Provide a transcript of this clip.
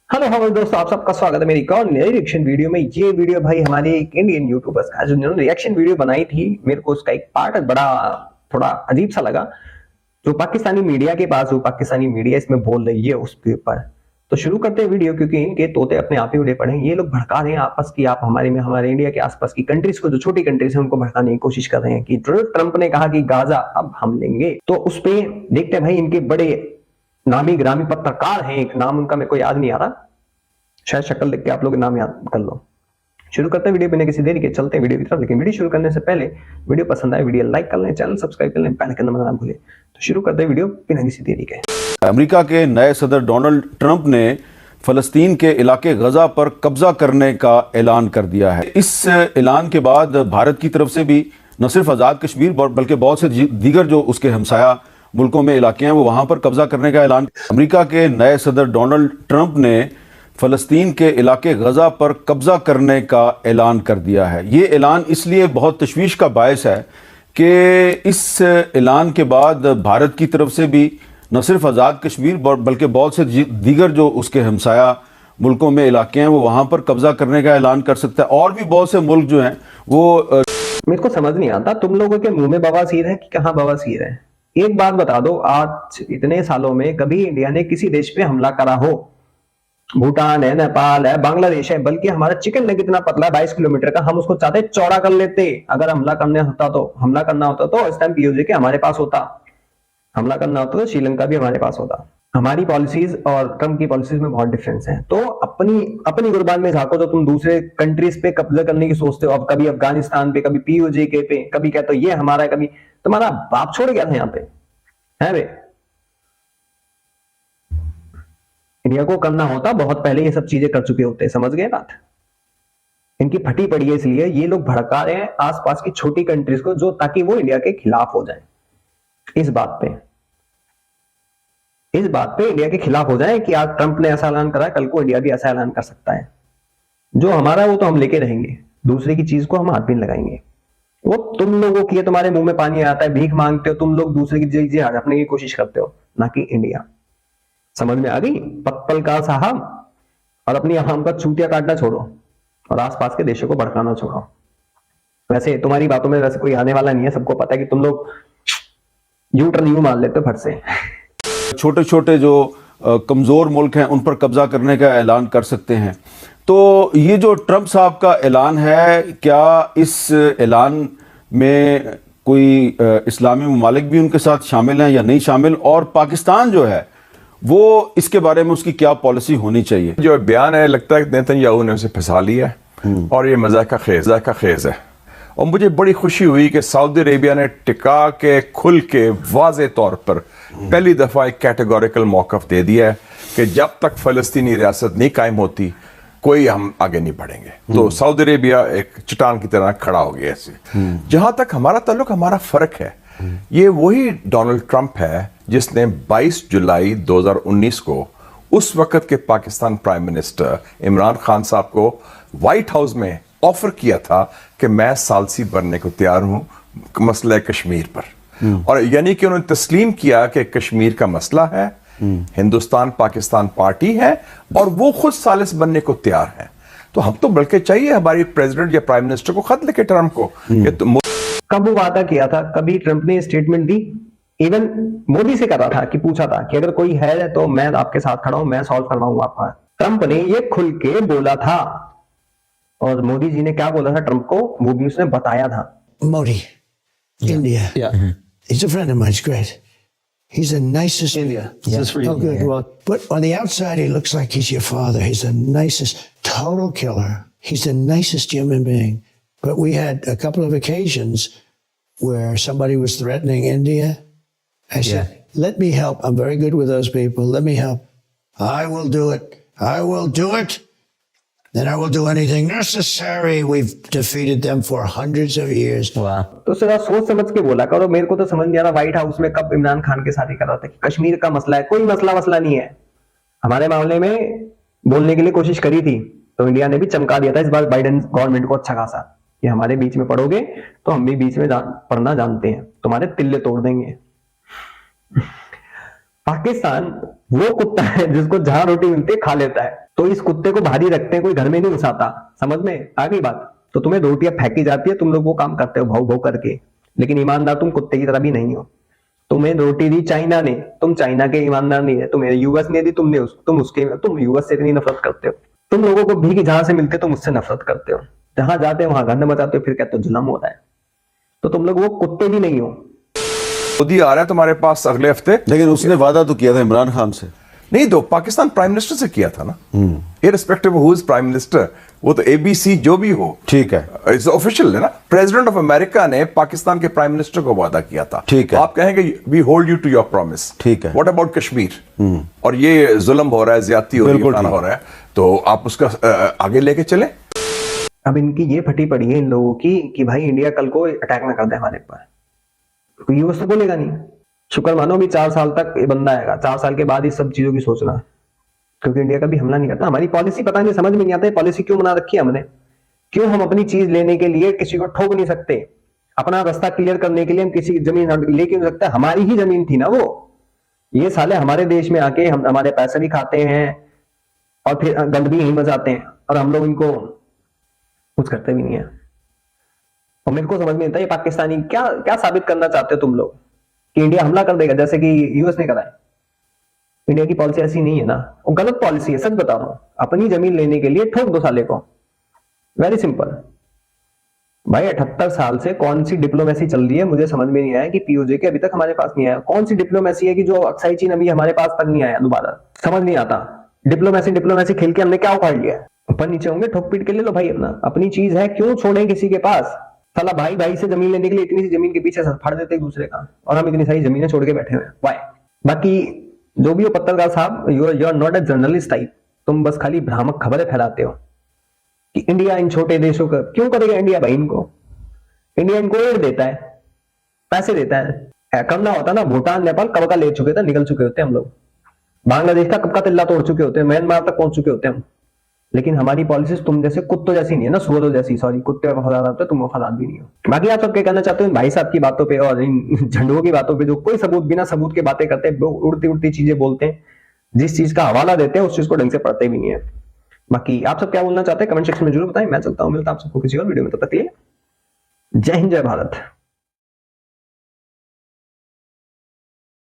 Hello hello दोस्तों, आप सबका स्वागत है मेरी एक और नई रिएक्शन वीडियो में। ये वीडियो भाई हमारे एक इंडियन यूट्यूबर्स का जिन्होंने रिएक्शन वीडियो बनाई थी। मेरे को उसका एक पार्ट बड़ा थोड़ा अजीब सा लगा। जो पाकिस्तानी मीडिया के पास, वो पाकिस्तानी मीडिया इसमें बोल रही है उस पे ऊपर। तो शुरू करते हैं वीडियो, क्योंकि इनके तोते अपने आप ही उड़े पड़े हैं। ये लोग भड़का रहे हैं आपस की, आप हमारे में, हमारे इंडिया के आसपास की कंट्रीज को, जो छोटी कंट्रीज है उनको भड़काने की कोशिश कर रहे हैं कि ट्रंप ने कहा कि गाजा अब हम लेंगे। तो उस पे देखते हैं भाई, इनके बड़े नामी ग्रामी पत्रकार हैं, एक नाम उनका मेरे को याद नहीं आ रहा, शायद शक्ल देख के आप लोग नाम याद कर लो। शुरू करते हैं वीडियो बिना किसी देरी के, चलते हैं वीडियो की तरफ। लेकिन वीडियो शुरू करने से पहले, वीडियो पसंद आए वीडियो लाइक कर लें, चैनल सब्सक्राइब कर लें, बेल आइकन दबाना ना भूलें। तो शुरू करते हैं वीडियो बिना किसी देरी के। अमेरिका के नए सदर डोनाल्ड ट्रंप ने फ़लस्तीन के इलाके गजा पर कब्जा करने का ऐलान कर दिया है। इस ऐलान के बाद भारत की तरफ से भी न सिर्फ आज़ाद कश्मीर बल्कि बहुत से दीगर जो उसके हमसाया मुल्कों में इलाके हैं वो वहाँ पर कब्जा करने का ऐलान। अमेरिका के नए सदर डोनाल्ड ट्रंप ने फ़लस्तीन के इलाके गजा पर कब्जा करने का ऐलान कर दिया है। ये ऐलान इसलिए बहुत तशवीश का बायस है कि इस ऐलान के बाद भारत की तरफ से भी न सिर्फ आज़ाद कश्मीर बल्कि बहुत से दीगर जो उसके हमसाया मुल्कों में इलाके हैं वो वहाँ पर कब्जा करने का ऐलान कर सकता है। और भी बहुत से मुल्क जो हैं वो मेरे को समझ नहीं आता, तुम लोगों के मुंह में बवासीर है कि कहाँ बवासीर है? एक बात बता दो, आज इतने सालों में कभी इंडिया ने किसी देश पे हमला करा हो? भूटान है, नेपाल है, बांग्लादेश है, बल्कि हमारा चिकन लेग इतना पतला 22 किलोमीटर का, हम उसको चाहते चौड़ा कर लेते। अगर हमला करना होता तो इस टाइम पीओजे के हमारे पास होता। हमला करना होता तो श्रीलंका भी हमारे पास होता। हमारी पॉलिसीज और ट्रम्प की पॉलिसीज में बहुत डिफरेंस है। तो अपनी अपनी गुरबान में झाको, जो तुम दूसरे कंट्रीज पे कब्जा करने की सोचते हो, अब कभी अफगानिस्तान पे, कभी पीओजे के पे, कभी कहते हो ये हमारा है, कभी तुम्हारा बाप छोड़ गया था यहाँ पे, है बे? इंडिया को करना होता बहुत पहले ये सब चीजें कर चुके होते। समझ गए बात? इनकी फटी पड़ी है, इसलिए ये लोग भड़का रहे हैं आसपास की छोटी कंट्रीज को, जो ताकि वो इंडिया के खिलाफ हो जाए। इस बात पे इंडिया के खिलाफ हो जाए कि आज ट्रंप ने ऐसा ऐलान करा, कल को इंडिया भी ऐसा ऐलान कर सकता है। जो हमारा है वो तो हम लेके रहेंगे, दूसरे की चीज को हम हाथ भी नहीं लगाएंगे। वो तुम लोगों की है, तुम्हारे मुंह में पानी आता है, भीख मांगते हो तुम लोग, दूसरे की चीजें हड़पने की कोशिश करते हो, ना कि इंडिया। समझ में आ गई पत्तल का साहब? और अपनी आम का चूतिया काटना छोड़ो और आसपास के देशों को भड़काना छोड़ो। वैसे तुम्हारी बातों में वैसे कोई आने वाला नहीं है, सबको पता है कि तुम लोग यू टर्न यू मार लेते हो फट से। छोटे छोटे जो कमज़ोर मुल्क हैं उन पर कब्जा करने का ऐलान कर सकते हैं। तो ये जो ट्रंप साहब का ऐलान है, क्या इस ऐलान में कोई इस्लामी ममालिक भी उनके साथ शामिल हैं या नहीं शामिल, और पाकिस्तान जो है वो इसके बारे में उसकी क्या पॉलिसी होनी चाहिए? जो बयान है, लगता है नेतन्याहू ने उसे फंसा लिया और ये मजाक का खेज है। और मुझे बड़ी खुशी हुई कि सऊदी अरेबिया ने टिका के, खुल के, वाज़े तौर पर पहली दफ़ा एक कैटेगोरिकल मौक़िफ़ दे दिया है कि जब तक फ़लस्तीनी रियासत नहीं कायम होती कोई हम आगे नहीं बढ़ेंगे। तो सऊदी अरेबिया एक चट्टान की तरह खड़ा हो गया ऐसे। जहां तक हमारा ताल्लुक, हमारा फ़र्क है, ये वही डोनाल्ड ट्रंप है जिसने 22 जुलाई 2019 को उस वक़्त के पाकिस्तान प्राइम मिनिस्टर इमरान खान साहब को व्हाइट हाउस में ऑफर किया था कि मैं सालसी बनने को तैयार हूं मसला कश्मीर पर। और यानी कि उन्होंने तस्लीम किया कि कश्मीर का मसला है, हिंदुस्तान पाकिस्तान पार्टी है और वो खुद सालिस बनने को तैयार है। तो हम तो बल्कि चाहिए हमारी प्रेसिडेंट या प्राइम मिनिस्टर को खत लिखे ट्रंप को कि कब वो वादा किया था? कभी ट्रंप ने स्टेटमेंट दी? इवन मोदी से करा था कि पूछा था कि अगर कोई है तो मैं आपके साथ खड़ा हूं, मैं सॉल्व करवाऊंगा आपका। ट्रंप ने ये खुल के बोला था। और मोदी जी ने क्या बोला था ट्रंप को, वो भी उसने बताया था। Modi, India. Yeah. He's a friend of mine. He's great. He's the nicest. India. Yeah. Oh, good. Yeah. Well, but on the outside, he looks like he's your father. He's the nicest, total killer. He's the nicest human being. But we had a couple of occasions where somebody was threatening India. I said, let me help. I'm very good with those people. Let me help. I will do it. I will do it. Then I will do anything necessary. We've defeated them for hundreds of years. वाह। तो जरा सोच समझ के बोला करो। मेरे को तो समझ नहीं आ रहा व्हाइट हाउस में कब इमरान खान के साथ ही कर रहा था कि कश्मीर का मसला है। कोई मसला नहीं है। हमारे मामले में बोलने के लिए कोशिश करी थी तो इंडिया ने भी चमका दिया था इस बार बाइडेन गवर्नमेंट को अच्छा खासा कि हमारे बीच में पड़ोगे तो हम भी बीच में पढ़ना जानते हैं, तुम्हारे तिल्ले तोड़ देंगे। पाकिस्तान वो कुत्ता है जिसको जहां रोटी मिलती है खा लेता है। तो इस कुत्ते को बाहर ही रखते हैं, कोई घर में नहीं घुसाता। समझ में आ गई बात? तो तुम्हें रोटियां फेंकी जाती है, तुम लोग वो काम करते हो भाव भाव करके, लेकिन ईमानदार तुम कुत्ते की तरह भी नहीं हो। तुम्हें रोटी दी चाइना ने, तुम चाइना के ईमानदार नहीं है। तुम्हें यूएस ने दी, तुम यूएस से इतनी नफरत करते हो। तुम लोगों को भी जहां से मिलते तुम उससे नफरत करते हो, जहां जाते हो वहां गंद मचाते हो, फिर कहते हो जुल्म हो रहा है। तो तुम लोग वो कुत्ते भी नहीं हो। मोदी आ रहा है तुम्हारे पास अगले हफ्ते। लेकिन उसने वादा तो किया था इमरान खान से। नहीं, तो पाकिस्तान प्राइम मिनिस्टर से किया था ना, irrespective of who is prime minister, वो तो एबीसी जो भी हो, ठीक है, इट्स ऑफिशियल है ना। प्रेसिडेंट ऑफ अमेरिका ने पाकिस्तान के प्राइम मिनिस्टर को वादा किया था। ठीक है। आप कहेंगे we hold you to your promise. ठीक है। What about Kashmir? और ये जुल्म हो रहा है, ज्यादती हो रही है, बिल्कुल फलाना हो रहा है, तो आप उसका आगे लेके चले। अब इनकी ये फटी पड़ी है इन लोगों की कि भाई इंडिया कल को अटैक ना कर दे हमारे पर, तो यूएस तो बोलेगा नहीं। शुक्र मानो भी 4 साल तक ये बंदा आएगा, 4 साल के बाद इस सब चीजों की सोचना, क्योंकि इंडिया कभी हमला नहीं करता। हमारी पॉलिसी पता नहीं, समझ में नहीं आता है पॉलिसी क्यों बना रखी है हमने। क्यों हम अपनी चीज लेने के लिए किसी को ठोक नहीं सकते? अपना रास्ता क्लियर करने के लिए हम किसी की जमीन ले क्यों नहीं सकते? हमारी ही जमीन थी ना वो। ये साले हमारे देश में आके हम हमारे पैसे भी खाते हैं और फिर गंद भी यहीं बजाते हैं, और हम लोग इनको कुछ करते भी नहीं है। और मेरे को समझ में आता है ये पाकिस्तानी क्या क्या साबित करना चाहते हो तुम लोग कि इंडिया हमला कर देगा जैसे कि यूएस ने करा है। इंडिया की पॉलिसी ऐसी नहीं है ना, वो गलत पॉलिसी है, सच बता रहा हूं। अपनी जमीन लेने के लिए ठोक दो साले को, वेरी सिंपल। भाई 78 साल से कौन सी डिप्लोमेसी चल रही है, मुझे समझ में नहीं आया कि पीओजे के अभी तक हमारे पास नहीं आया। कौन सी डिप्लोमेसी है कि जो अक्साई चीन अभी हमारे पास तक नहीं आया दोबारा? समझ नहीं आता। डिप्लोमेसी खेल के हमने क्या उखाड़ लिया? ऊपर नीचे होंगे, ठोक पीट के ले लो भाई अपना, अपनी चीज है, क्यों छोड़े किसी के पास? साला भाई भाई से जमीन लेने के लिए इतनी सी जमीन के पीछे फाड़ देते एक दूसरे का, और हम इतनी सारी जमीनें छोड़ के बैठे हुए हैं। वाई? बाकी जो भी हो पत्रकार साहब, you are not a journalist type. तुम बस खाली भ्रामक खबरें फैलाते हो कि इंडिया इन छोटे देशों का क्यों करेगा इंडिया भाई इनको? इंडिया इनको एड देता है, पैसे देता है। करना होता ना, भूटान नेपाल कब का ले चुके थे, निकल चुके होते हम लोग। बांग्लादेश का कब का तिल्ला तोड़ चुके होते हैं, म्यांमार तक पहुंच चुके होते हम। लेकिन हमारी पॉलिसीज तुम जैसे कुत्तों जैसी नहीं है ना, सुअरों जैसी। सॉरी, कुत्ते वफादार होते, तुम वफादार भी नहीं हो। बाकी आप सब क्या कहना चाहते हो इन भाई साहब की बातों पे और इन झंडुओं की बातों पे, जो कोई सबूत बिना सबूत के बातें करते हैं, उड़ती उड़ती चीजें बोलते हैं, जिस चीज का हवाला देते हैं उस चीज को ढंग से पढ़ते भी नहीं है। बाकी आप सब क्या बोलना चाहते हैं कमेंट सेक्शन में जरूर बताएं। मैं चलता हूं, मिलता हूं आप सबको किसी और वीडियो में, तब तक के लिए जय हिंद जय भारत।